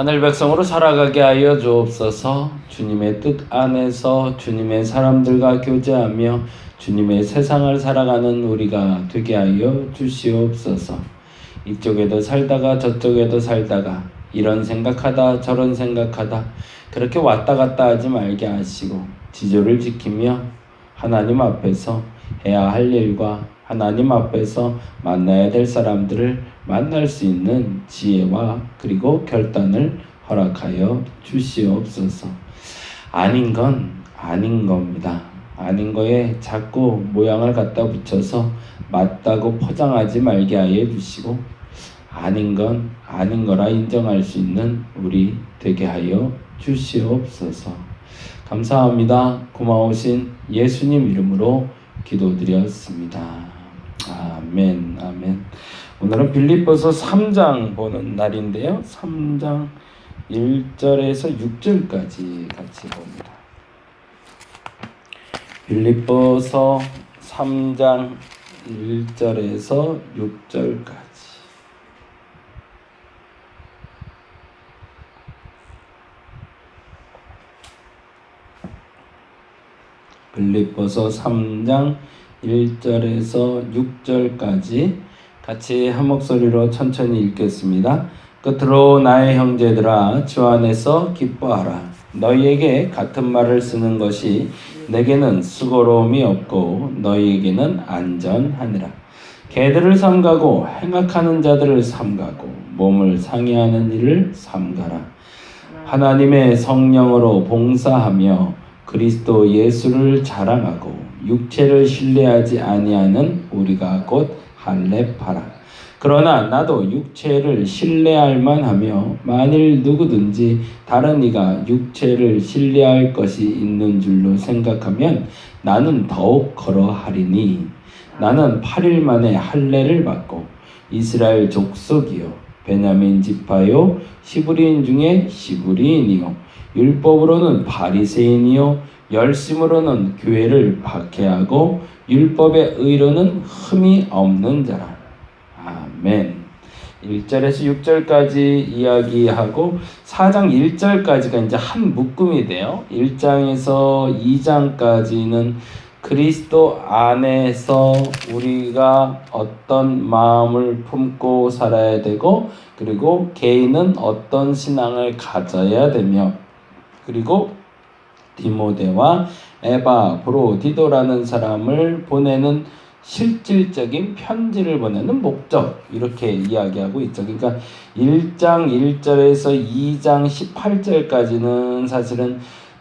하늘 백성으로 살아가게 하여 주옵소서. 주님의 뜻 안에서 주님의 사람들과 교제하며 주님의 세상을 살아가는 우리가 되게 하여 주시옵소서. 이쪽에도 살다가 저쪽에도 살다가 이런 생각하다 저런 생각하다 그렇게 왔다 갔다 하지 말게 하시고 지조를 지키며 하나님 앞에서 해야 할 일과 하나님 앞에서 만나야 될 사람들을 만날 수 있는 지혜와 그리고 결단을 허락하여 주시옵소서. 아닌 건 아닌 겁니다. 아닌 거에 자꾸 모양을 갖다 붙여서 맞다고 포장하지 말게 하여 주시고 아닌 건 아닌 거라 인정할 수 있는 우리 되게 하여 주시옵소서. 감사합니다. 고마우신 예수님 이름으로 기도드렸습니다. 아멘, 아멘. 오늘은 빌립보서 3장 보는 날인데요. 3장 1절에서 6절까지 같이 봅니다. 빌립보서 3장 1절에서 6절까지. 빌립보서 3장 1절에서 6절까지 같이 한 목소리로 천천히 읽겠습니다. 끝으로 나의 형제들아 주 안에서 기뻐하라. 너희에게 같은 말을 쓰는 것이 내게는 수고로움이 없고 너희에게는 안전하니라. 개들을 삼가고 행악하는 자들을 삼가고 몸을 상해하는 일을 삼가라. 하나님의 성령으로 봉사하며 그리스도 예수를 자랑하고 육체를 신뢰하지 아니하는 우리가 곧 할례파라. 그러나 나도 육체를 신뢰할 만하며 만일 누구든지 다른 이가 육체를 신뢰할 것이 있는 줄로 생각하면 나는 더욱 거러하리니 나는 8일 만에 할례를 받고 이스라엘 족속이요 베냐민 지파요 시브리인 중에 시브리인이요 율법으로는 바리새인이요 열심으로는 교회를 박해하고 율법의 의로는 흠이 없는 자라. 아멘. 1절에서 6절까지 이야기하고 4장 1절까지가 이제 한 묶음이 돼요. 1장에서 2장까지는 그리스도 안에서 우리가 어떤 마음을 품고 살아야 되고 그리고 개인은 어떤 신앙을 가져야 되며 그리고 디모데와 에바브로디도라는 사람을 보내는 실질적인 편지를 보내는 목적 이렇게 이야기하고 있죠. 그러니까 1장 1절에서 2장 18절까지는 사실은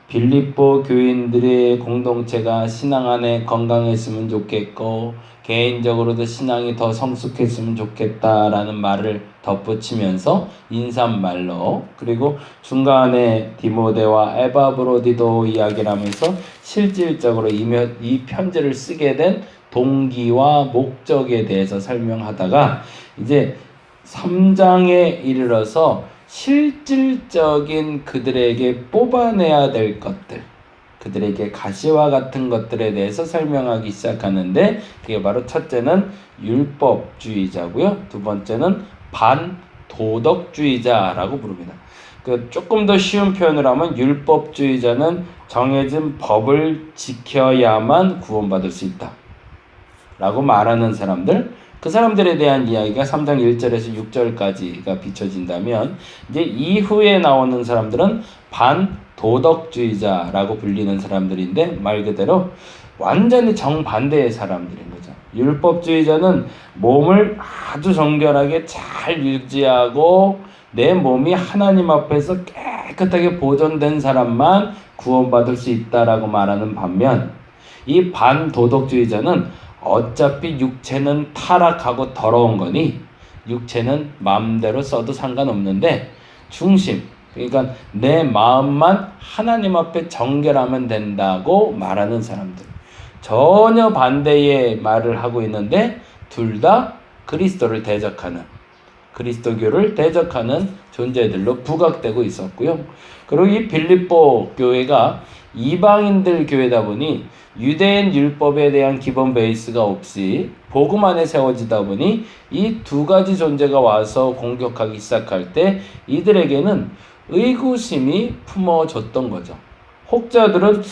빌립보 교인들의 공동체가 신앙 안에 건강했으면 좋겠고 개인적으로도 신앙이 더 성숙했으면 좋겠다라는 말을 덧붙이면서 인사말로 그리고 중간에 디모데와 에바브로디도 이야기를 하면서 실질적으로 이 편지를 쓰게 된 동기와 목적에 대해서 설명하다가 이제 3장에 이르러서 실질적인 그들에게 뽑아내야 될 것들 그들에게 가시와 같은 것들에 대해서 설명하기 시작하는데 그게 바로 첫째는 율법주의자고요. 두 번째는 반도덕주의자라고 부릅니다. 조금 더 쉬운 표현을 하면 율법주의자는 정해진 법을 지켜야만 구원받을 수 있다 라고 말하는 사람들 그 사람들에 대한 이야기가 3장 1절에서 6절까지가 비춰진다면 이제 이후에 나오는 사람들은 반도덕주의자라고 불리는 사람들인데 말 그대로 완전히 정반대의 사람들인 거죠. 율법주의자는 몸을 아주 정결하게 잘 유지하고 내 몸이 하나님 앞에서 깨끗하게 보존된 사람만 구원받을 수 있다라고 말하는 반면 이 반도덕주의자는 어차피 육체는 타락하고 더러운 거니 육체는 마음대로 써도 상관없는데 중심 그러니까 내 마음만 하나님 앞에 정결하면 된다고 말하는 사람들 전혀 반대의 말을 하고 있는데 둘 다 그리스도를 대적하는 그리스도교를 대적하는 존재들로 부각되고 있었고요. 그리고 이 빌립보 교회가 이방인들 교회다 보니 유대인 율법에 대한 기본 베이스가 없이 복음 안에 세워지다 보니 이 두 가지 존재가 와서 공격하기 시작할 때 이들에게는 의구심이 품어졌던 거죠. 혹자들은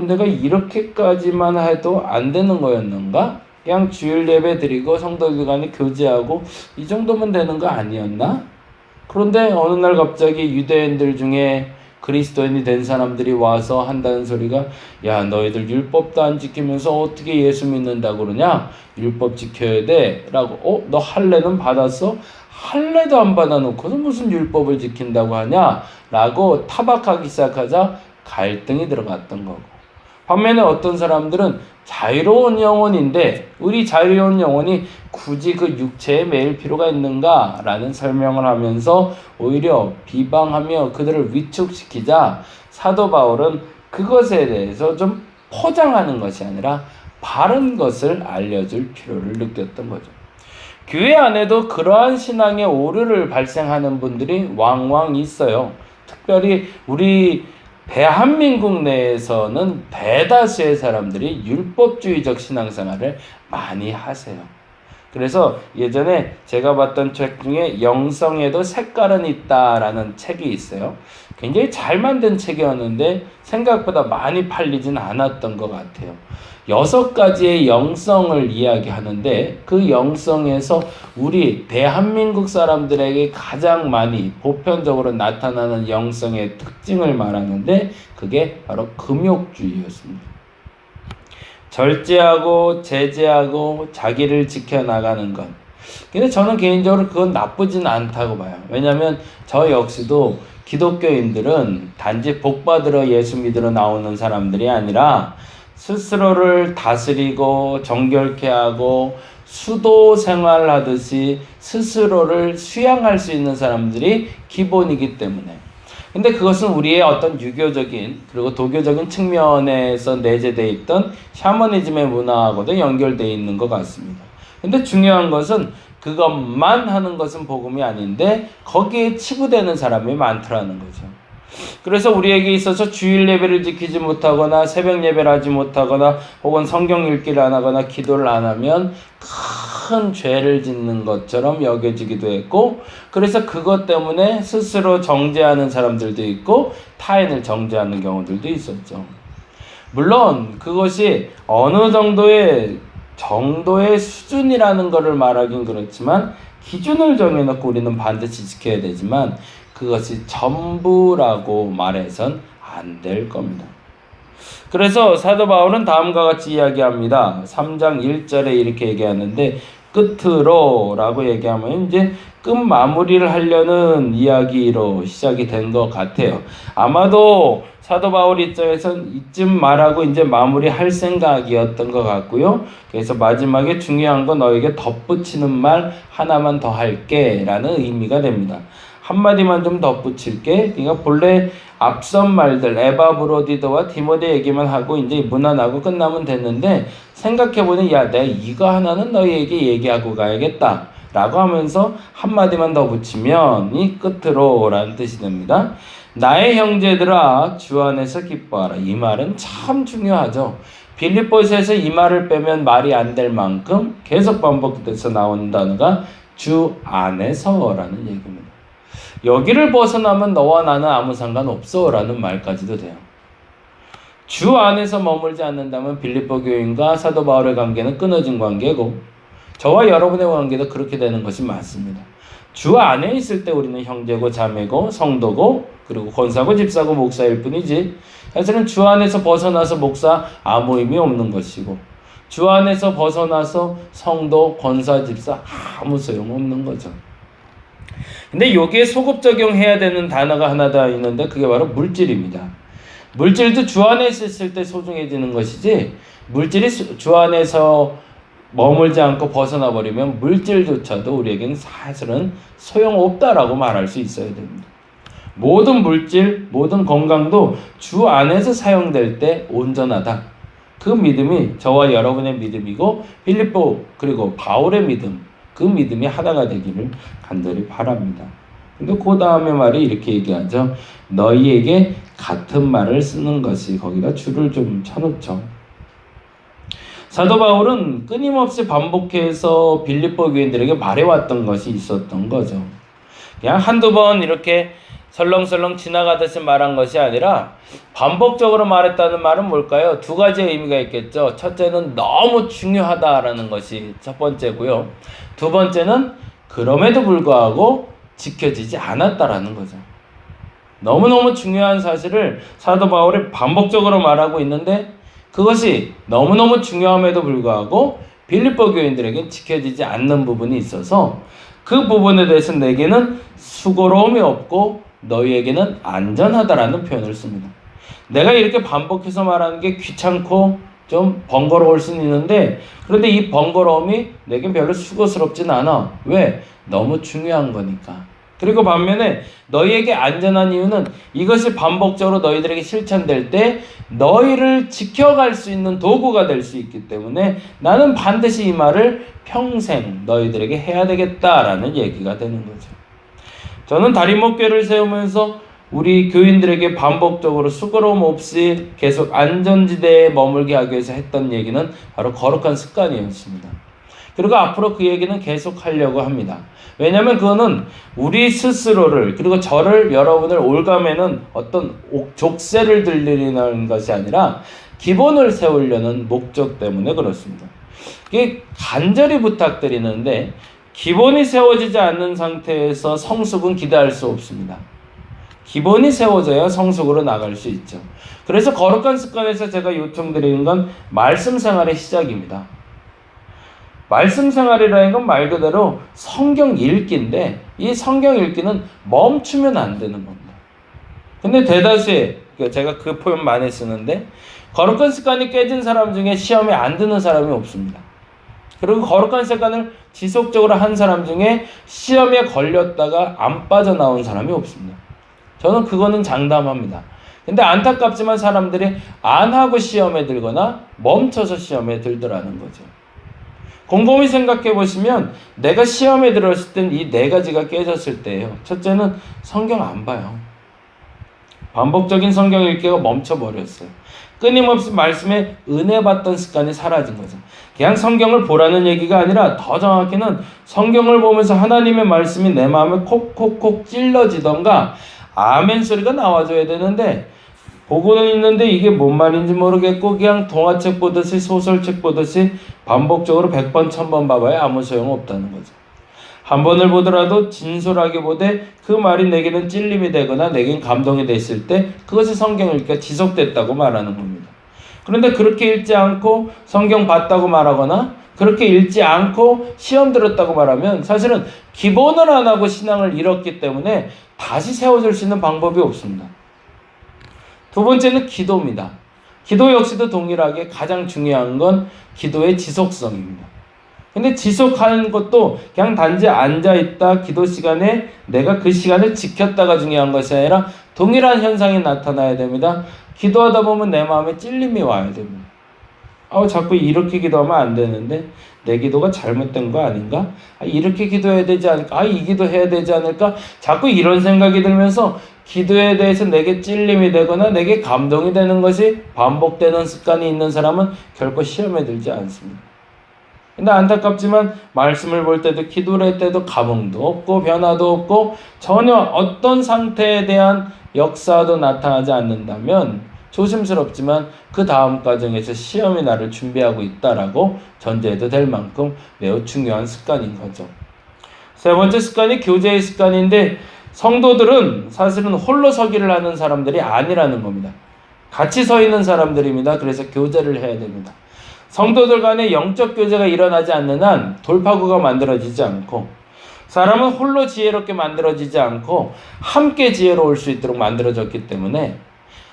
내가 이렇게까지만 해도 안 되는 거였는가? 그냥 주일 예배 드리고 성도들 간에 교제하고 이 정도면 되는 거 아니었나? 그런데 어느 날 갑자기 유대인들 중에 그리스도인이 된 사람들이 와서 한다는 소리가, 야, 너희들 율법도 안 지키면서 어떻게 예수 믿는다고 그러냐? 율법 지켜야 돼 라고. 너 할례는 받았어? 할례도 안 받아놓고서 무슨 율법을 지킨다고 하냐? 라고 타박하기 시작하자 갈등이 들어갔던 거고. 반면에 어떤 사람들은 자유로운 영혼인데 우리 자유로운 영혼이 굳이 그 육체에 매일 필요가 있는가? 라는 설명을 하면서 오히려 비방하며 그들을 위축시키자 사도 바울은 그것에 대해서 좀 포장하는 것이 아니라 바른 것을 알려줄 필요를 느꼈던 거죠. 교회 안에도 그러한 신앙의 오류를 발생하는 분들이 왕왕 있어요. 특별히 우리 대한민국 내에서는 대다수의 사람들이 율법주의적 신앙생활을 많이 하세요. 그래서 예전에 제가 봤던 책 중에 영성에도 색깔은 있다라는 책이 있어요. 굉장히 잘 만든 책이었는데 생각보다 많이 팔리진 않았던 것 같아요. 6가지의 영성을 이야기하는데 그 영성에서 우리 대한민국 사람들에게 가장 많이 보편적으로 나타나는 영성의 특징을 말하는데 그게 바로 금욕주의였습니다. 절제하고 제재하고 자기를 지켜나가는 것. 근데 저는 개인적으로 그건 나쁘진 않다고 봐요. 왜냐하면 저 역시도 기독교인들은 단지 복받으러 예수 믿으러 나오는 사람들이 아니라 스스로를 다스리고 정결케 하고 수도 생활하듯이 스스로를 수양할 수 있는 사람들이 기본이기 때문에. 근데 그것은 우리의 어떤 유교적인 그리고 도교적인 측면에서 내재되어 있던 샤머니즘의 문화하고도 연결되어 있는 것 같습니다. 근데 중요한 것은 그것만 하는 것은 복음이 아닌데 거기에 치부되는 사람이 많더라는 거죠. 그래서 우리에게 있어서 주일 예배를 지키지 못하거나 새벽 예배를 하지 못하거나 혹은 성경 읽기를 안 하거나 기도를 안 하면 큰 죄를 짓는 것처럼 여겨지기도 했고, 그래서 그것 때문에 스스로 정죄하는 사람들도 있고 타인을 정죄하는 경우들도 있었죠. 물론 그것이 어느 정도의 수준이라는 것을 말하긴 그렇지만 기준을 정해놓고 우리는 반드시 지켜야 되지만 그것이 전부라고 말해선 안 될 겁니다. 그래서 사도 바울은 다음과 같이 이야기합니다. 3장 1절에 이렇게 얘기하는데 끝으로 라고 얘기하면 이제 끝 마무리를 하려는 이야기로 시작이 된 것 같아요. 아마도 사도 바울 입장에서는 이쯤 말하고 이제 마무리할 생각이었던 것 같고요. 그래서 마지막에 중요한 건 너에게 덧붙이는 말 하나만 더 할게 라는 의미가 됩니다. 한마디만 좀 덧붙일게. 그러니까 본래 앞선 말들 에바브로디도와 디모데 얘기만 하고 이제 무난하고 끝나면 됐는데 생각해보니 야 내가 이거 하나는 너희에게 얘기하고 가야겠다 라고 하면서 한마디만 더 붙이면 이 끝으로 라는 뜻이 됩니다. 나의 형제들아 주 안에서 기뻐하라. 이 말은 참 중요하죠. 빌립보서에서 이 말을 빼면 말이 안 될 만큼 계속 반복돼서 나오는 단어가 주 안에서라는 얘기입니다. 여기를 벗어나면 너와 나는 아무 상관없어 라는 말까지도 돼요. 주 안에서 머물지 않는다면 빌립보 교인과 사도 바울의 관계는 끊어진 관계고 저와 여러분의 관계도 그렇게 되는 것이 맞습니다. 주 안에 있을 때 우리는 형제고 자매고 성도고 그리고 권사고 집사고 목사일 뿐이지 사실은 주 안에서 벗어나서 목사 아무 의미 없는 것이고 주 안에서 벗어나서 성도 권사 집사 아무 소용없는 거죠. 근데 여기에 소급 적용해야 되는 단어가 하나 더 있는데 그게 바로 물질입니다. 물질도 주 안에 있을 때 소중해지는 것이지 물질이 주 안에서 머물지 않고 벗어나 버리면 물질조차도 우리에게는 사실은 소용없다라고 말할 수 있어야 됩니다. 모든 물질, 모든 건강도 주 안에서 사용될 때 온전하다. 그 믿음이 저와 여러분의 믿음이고 빌립보 그리고 바울의 믿음, 그 믿음이 하나가 되기를 간절히 바랍니다. 근데 그 다음에 말이 이렇게 얘기하죠. 너희에게 같은 말을 쓰는 것이 거기다 줄을 좀 쳐놓죠. 사도 바울은 끊임없이 반복해서 빌립보 교인들에게 말해왔던 것이 있었던 거죠. 그냥 한두 번 이렇게 설렁설렁 지나가듯이 말한 것이 아니라 반복적으로 말했다는 말은 뭘까요? 두 가지의 의미가 있겠죠. 첫째는 너무 중요하다라는 것이 첫 번째고요. 두 번째는 그럼에도 불구하고 지켜지지 않았다라는 거죠. 너무너무 중요한 사실을 사도 바울이 반복적으로 말하고 있는데 그것이 너무너무 중요함에도 불구하고 빌립보 교인들에게 지켜지지 않는 부분이 있어서 그 부분에 대해서 내게는 수고로움이 없고 너희에게는 안전하다라는 표현을 씁니다. 내가 이렇게 반복해서 말하는 게 귀찮고 좀 번거로울 수는 있는데 그런데 이 번거로움이 내겐 별로 수고스럽진 않아. 왜? 너무 중요한 거니까. 그리고 반면에 너희에게 안전한 이유는 이것이 반복적으로 너희들에게 실천될 때 너희를 지켜갈 수 있는 도구가 될 수 있기 때문에 나는 반드시 이 말을 평생 너희들에게 해야 되겠다라는 얘기가 되는 거죠. 저는 다림목교를 세우면서 우리 교인들에게 반복적으로 수고로움 없이 계속 안전지대에 머물게 하기 위해서 했던 얘기는 바로 거룩한 습관이었습니다. 그리고 앞으로 그 얘기는 계속 하려고 합니다. 왜냐하면 그거는 우리 스스로를 그리고 저를 여러분을 올가매는 어떤 족쇄를 들리는 것이 아니라 기본을 세우려는 목적 때문에 그렇습니다. 이게 간절히 부탁드리는데 기본이 세워지지 않는 상태에서 성숙은 기대할 수 없습니다. 기본이 세워져야 성숙으로 나갈 수 있죠. 그래서 거룩한 습관에서 제가 요청드리는 건 말씀 생활의 시작입니다. 말씀 생활이라는 건 말 그대로 성경 읽기인데 이 성경 읽기는 멈추면 안 되는 겁니다. 근데 대다수의 제가 그 표현 많이 쓰는데 거룩한 습관이 깨진 사람 중에 시험에 안 드는 사람이 없습니다. 그리고 거룩한 습관을 지속적으로 한 사람 중에 시험에 걸렸다가 안 빠져나온 사람이 없습니다. 저는 그거는 장담합니다. 근데 안타깝지만 사람들이 안 하고 시험에 들거나 멈춰서 시험에 들더라는 거죠. 곰곰이 생각해 보시면 내가 시험에 들었을 땐 이 네 가지가 깨졌을 때예요. 첫째는 성경 안 봐요. 반복적인 성경 읽기가 멈춰버렸어요. 끊임없이 말씀에 은혜 받던 습관이 사라진 거죠. 그냥 성경을 보라는 얘기가 아니라 더 정확히는 성경을 보면서 하나님의 말씀이 내 마음에 콕콕콕 찔러지던가 아멘 소리가 나와줘야 되는데 보고는 있는데 이게 뭔 말인지 모르겠고 그냥 동화책 보듯이 소설책 보듯이 반복적으로 100번 1000번 봐봐야 아무 소용없다는 거죠. 한 번을 보더라도 진솔하게 보되 그 말이 내게는 찔림이 되거나 내겐 감동이 됐을 때 그것이 성경 읽기가 지속됐다고 말하는 겁니다. 그런데 그렇게 읽지 않고 성경 봤다고 말하거나 그렇게 읽지 않고 시험 들었다고 말하면 사실은 기본을 안 하고 신앙을 잃었기 때문에 다시 세워줄 수 있는 방법이 없습니다. 두 번째는 기도입니다. 기도 역시도 동일하게 가장 중요한 건 기도의 지속성입니다. 근데 지속하는 것도 그냥 단지 앉아있다 기도 시간에 내가 그 시간을 지켰다가 중요한 것이 아니라 동일한 현상이 나타나야 됩니다. 기도하다 보면 내 마음에 찔림이 와야 됩니다. 자꾸 이렇게 기도하면 안 되는데 내 기도가 잘못된 거 아닌가? 이렇게 기도해야 되지 않을까? 이 기도해야 되지 않을까? 자꾸 이런 생각이 들면서 기도에 대해서 내게 찔림이 되거나 내게 감동이 되는 것이 반복되는 습관이 있는 사람은 결코 시험에 들지 않습니다. 근데 안타깝지만 말씀을 볼 때도 기도를 할 때도 감흥도 없고 변화도 없고 전혀 어떤 상태에 대한 역사도 나타나지 않는다면 조심스럽지만 그 다음 과정에서 시험이 나를 준비하고 있다라고 전제해도 될 만큼 매우 중요한 습관인 거죠. 세 번째 습관이 교제의 습관인데 성도들은 사실은 홀로 서기를 하는 사람들이 아니라는 겁니다. 같이 서 있는 사람들입니다. 그래서 교제를 해야 됩니다. 성도들 간의 영적 교제가 일어나지 않는 한 돌파구가 만들어지지 않고 사람은 홀로 지혜롭게 만들어지지 않고 함께 지혜로울 수 있도록 만들어졌기 때문에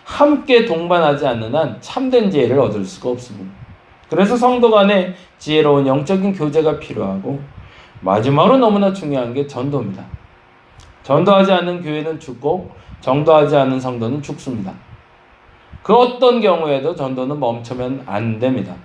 함께 동반하지 않는 한 참된 지혜를 얻을 수가 없습니다. 그래서 성도 간에 지혜로운 영적인 교제가 필요하고 마지막으로 너무나 중요한 게 전도입니다. 전도하지 않는 교회는 죽고 정도하지 않는 성도는 죽습니다. 그 어떤 경우에도 전도는 멈추면 안 됩니다.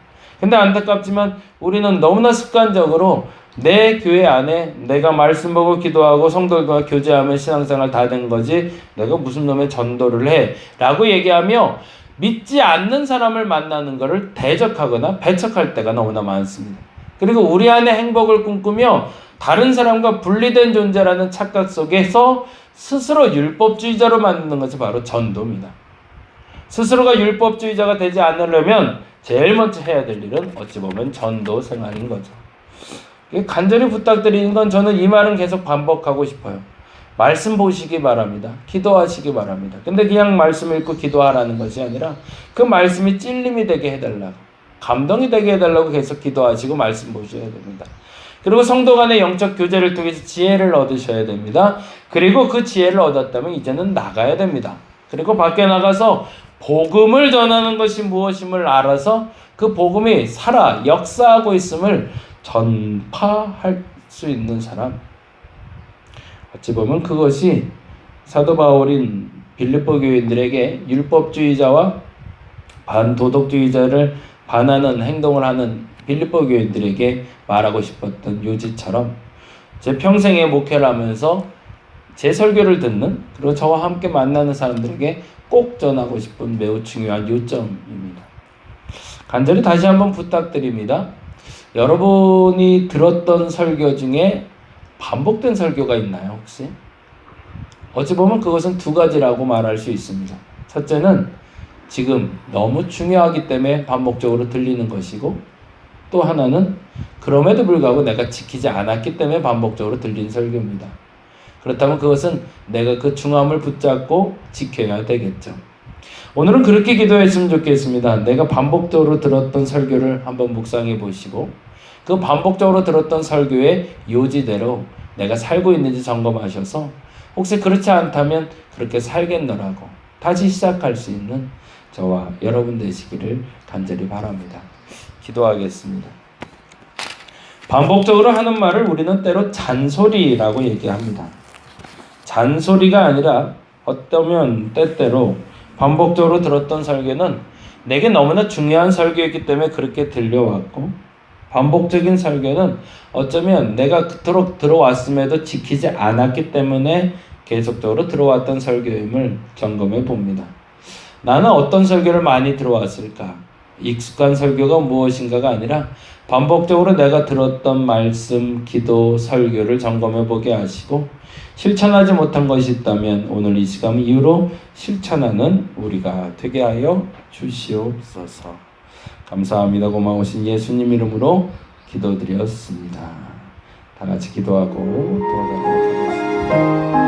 근데 안타깝지만 우리는 너무나 습관적으로 내 교회 안에 내가 말씀 보고 기도하고 성도들과 교제하면 신앙생활 다 된 거지 내가 무슨 놈의 전도를 해 라고 얘기하며 믿지 않는 사람을 만나는 것을 대적하거나 배척할 때가 너무나 많습니다. 그리고 우리 안에 행복을 꿈꾸며 다른 사람과 분리된 존재라는 착각 속에서 스스로 율법주의자로 만드는 것이 바로 전도입니다. 스스로가 율법주의자가 되지 않으려면 제일 먼저 해야 될 일은 어찌 보면 전도 생활인 거죠. 간절히 부탁드리는 건 저는 이 말은 계속 반복하고 싶어요. 말씀 보시기 바랍니다. 기도하시기 바랍니다. 근데 그냥 말씀 읽고 기도하라는 것이 아니라 그 말씀이 찔림이 되게 해달라고, 감동이 되게 해달라고 계속 기도하시고 말씀 보셔야 됩니다. 그리고 성도 간의 영적 교제를 통해서 지혜를 얻으셔야 됩니다. 그리고 그 지혜를 얻었다면 이제는 나가야 됩니다. 그리고 밖에 나가서 복음을 전하는 것이 무엇임을 알아서 그 복음이 살아 역사하고 있음을 전파할 수 있는 사람. 어찌 보면 그것이 사도 바울인 빌립보 교인들에게 율법주의자와 반도덕주의자를 반하는 행동을 하는 빌립보 교인들에게 말하고 싶었던 요지처럼 제 평생에 목회를 하면서 제 설교를 듣는, 그리고 저와 함께 만나는 사람들에게 꼭 전하고 싶은 매우 중요한 요점입니다. 간절히 다시 한번 부탁드립니다. 여러분이 들었던 설교 중에 반복된 설교가 있나요, 혹시? 어찌 보면 그것은 두 가지라고 말할 수 있습니다. 첫째는 지금 너무 중요하기 때문에 반복적으로 들리는 것이고, 또 하나는 그럼에도 불구하고 내가 지키지 않았기 때문에 반복적으로 들린 설교입니다. 그렇다면 그것은 내가 그 중함을 붙잡고 지켜야 되겠죠. 오늘은 그렇게 기도했으면 좋겠습니다. 내가 반복적으로 들었던 설교를 한번 묵상해 보시고 그 반복적으로 들었던 설교의 요지대로 내가 살고 있는지 점검하셔서 혹시 그렇지 않다면 그렇게 살겠노라고 다시 시작할 수 있는 저와 여러분 되시기를 간절히 바랍니다. 기도하겠습니다. 반복적으로 하는 말을 우리는 때로 잔소리라고 얘기합니다. 잔소리가 아니라 어쩌면 때때로 반복적으로 들었던 설교는 내게 너무나 중요한 설교였기 때문에 그렇게 들려왔고, 반복적인 설교는 어쩌면 내가 그토록 들어왔음에도 지키지 않았기 때문에 계속적으로 들어왔던 설교임을 점검해 봅니다. 나는 어떤 설교를 많이 들어왔을까? 익숙한 설교가 무엇인가가 아니라 반복적으로 내가 들었던 말씀, 기도, 설교를 점검해 보게 하시고 실천하지 못한 것이 있다면 오늘 이 시간 이후로 실천하는 우리가 되게 하여 주시옵소서. 감사합니다. 고마우신 예수님 이름으로 기도드렸습니다. 다 같이 기도하고 돌아가도록 하겠습니다.